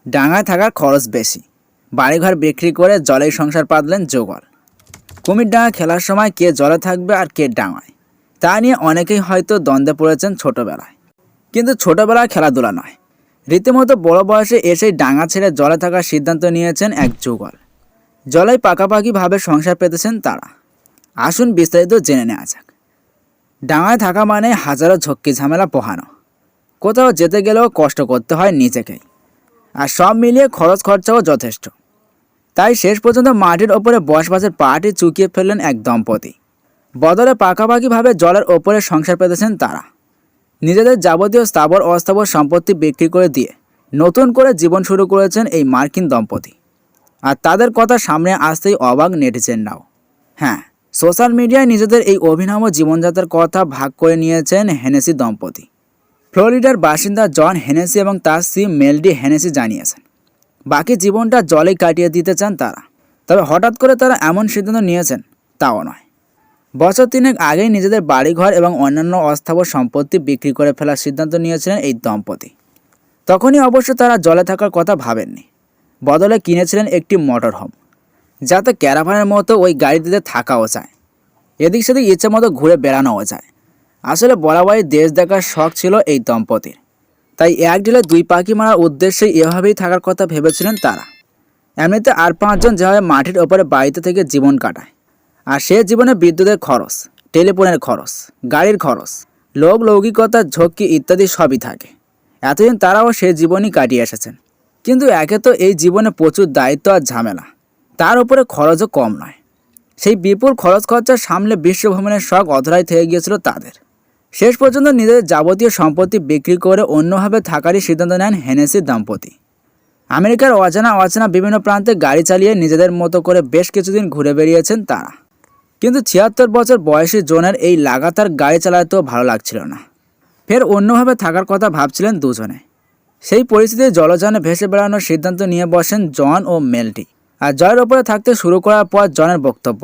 ডাঙায় থাকার খরচ বেশি, বাড়িঘর বিক্রি করে জলেই সংসার পাতলেন যুগল। কুমিরডাঙ্গা খেলার সময় কে জলে থাকবে আর কে ডাঙায়, তা নিয়ে অনেকেই হয়তো দ্বন্দ্বে পড়েছেন ছোটবেলায়। কিন্তু ছোটবেলায় খেলাধুলা নয়, রীতিমতো বড় বয়সে এসেই ডাঙা ছেড়ে জলে থাকার সিদ্ধান্ত নিয়েছেন এক যুগল। জলেই পাকাপাকিভাবে সংসার পেতেছেন তারা। আসুন বিস্তারিত জেনে নেওয়া যাক। ডাঙায় থাকা মানে হাজারো ঝক্কি ঝামেলা পোহানো, কোথাও যেতে গেলেও কষ্ট করতে হয় নিজেকেই, আর সব মিলিয়ে খরচ খরচাও যথেষ্ট। তাই শেষ পর্যন্ত মাটির ওপরে বসবাসের পাটি চুকিয়ে ফেললেন এক দম্পতি। বদলে পাকাপাকিভাবে জলের ওপরে সংসার পেতেছেন তারা। নিজেদের যাবতীয় স্থাবর অস্থাবর সম্পত্তি বিক্রি করে দিয়ে নতুন করে জীবন শুরু করেছেন এই মার্কিন দম্পতি। আর তাদের কথা সামনে আসতেই অবাক নেটিজেনরাও। হ্যাঁ, সোশ্যাল মিডিয়ায় নিজেদের এই অভিনব জীবনযাত্রার কথা ভাগ করে নিয়েছেন হেনেসি দম্পতি। ফ্লোরিডার বাসিন্দা জন হেনেসি এবং তার স্ত্রী মেলডি হেনেসি জানিয়েছেন বাকি জীবনটা জলে কাটিয়ে দিতে চান তারা। তবে হঠাৎ করে তারা এমন সিদ্ধান্ত নিয়েছেন তাও নয়। বছর তিনেক আগেই নিজেদের বাড়িঘর এবং অন্যান্য অস্থাবর সম্পত্তি বিক্রি করে ফেলার সিদ্ধান্ত নিয়েছিলেন এই দম্পতি। তখনই অবশ্য তারা জলে থাকার কথা ভাবেননি, বদলে কিনেছিলেন একটি মোটর হোম, যাতে ক্যারাভানের মতো ওই গাড়িটিতে থাকাও যায়, এদিক সেদিক ইচ্ছে মতো ঘুরে বেড়ানোও যায়। আসলে বরাবরই দেশ দেখার শখ ছিল এই দম্পতির, তাই এক ঢিলে দুই পাখি মারার উদ্দেশ্যে এভাবেই থাকার কথা ভেবেছিলেন তারা। এমনিতে আর 5 জন যেভাবে মাটির ওপরে বাড়িতে থেকে জীবন কাটায়, আর সে জীবনে বিদ্যুতের খরচ, টেলিফোনের খরচ, গাড়ির খরচ, লোক লৌকিকতা, ঝক্কি ইত্যাদি সবই থাকে। এতদিন তারাও সে জীবনই কাটিয়ে এসেছেন। কিন্তু একে তো এই জীবনে প্রচুর দায়িত্ব আর ঝামেলা, তার উপরে খরচও কম নয়। সেই বিপুল খরচ খরচা সামলে বিশ্বভ্রমণের শখ অধরাই থেকে গিয়েছিল তাদের। শেষ পর্যন্ত নিজেদের যাবতীয় সম্পত্তি বিক্রি করে অন্যভাবে থাকারই সিদ্ধান্ত নেন হেনেসি দম্পতি। আমেরিকার অজানা বিভিন্ন প্রান্তে গাড়ি চালিয়ে নিজেদের মতো করে বেশ কিছুদিন ঘুরে বেরিয়েছেন তারা। কিন্তু 76 বছর বয়সী জনের এই লাগাতার গাড়ি চালাতেও ভালো লাগছিল না। ফের অন্যভাবে থাকার কথা ভাবছিলেন দুজনে। সেই পরিস্থিতিতে জলযানে ভেসে বেড়ানোর সিদ্ধান্ত নিয়ে বসেন জন ও মেলডি। আর জলের ওপরে থাকতে শুরু করার পর জনের বক্তব্য,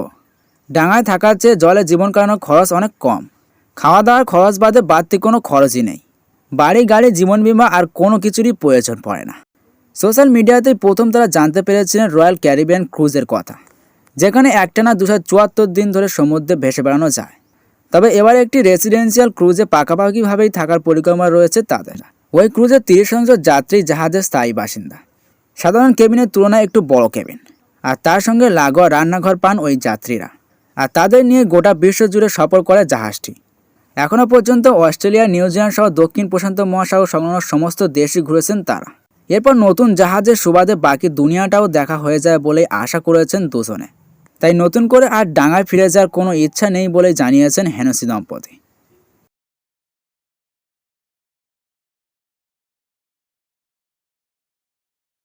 ডাঙায় থাকার চেয়ে জলে জীবন কাটানোর খরচ অনেক কম। খাওয়া দাওয়ার খরচ বাদে বাড়তি কোনো খরচই নেই। বাড়ি, গাড়ি, জীবন বিমা আর কোনো কিছুরই প্রয়োজন পড়ে না। সোশ্যাল মিডিয়াতেই প্রথম তারা জানতে পেরেছিলেন রয়্যাল ক্যারিবিয়ান ক্রুজের কথা, যেখানে একটানা 274 দিন ধরে সমুদ্রে ভেসে বেড়ানো যায়। তবে এবারে একটি রেসিডেন্সিয়াল ক্রুজে পাকাপাকিভাবেই থাকার পরিকল্পনা রয়েছে তাদের। ওই ক্রুজের 30 যাত্রী জাহাজের স্থায়ী বাসিন্দা। সাধারণ কেবিনের তুলনায় একটু বড় কেবিন, আর তার সঙ্গে লাগোয়া রান্নাঘর পান ওই যাত্রীরা। আর তাদের নিয়ে গোটা বিশ্ব জুড়ে সফর করে জাহাজটি। এখনও পর্যন্ত অস্ট্রেলিয়া, নিউজিল্যান্ড সহ দক্ষিণ প্রশান্ত মহাসাগর সংলগ্ন সমস্ত দেশই ঘুরেছেন তারা। এরপর নতুন জাহাজের সুবাদে বাকি দুনিয়াটাও দেখা হয়ে যায় বলেই আশা করেছেন দুজনে। তাই নতুন করে আর ডাঙায় ফিরে যাওয়ার কোনো ইচ্ছা নেই বলে জানিয়েছেন হেনেসি দম্পতি।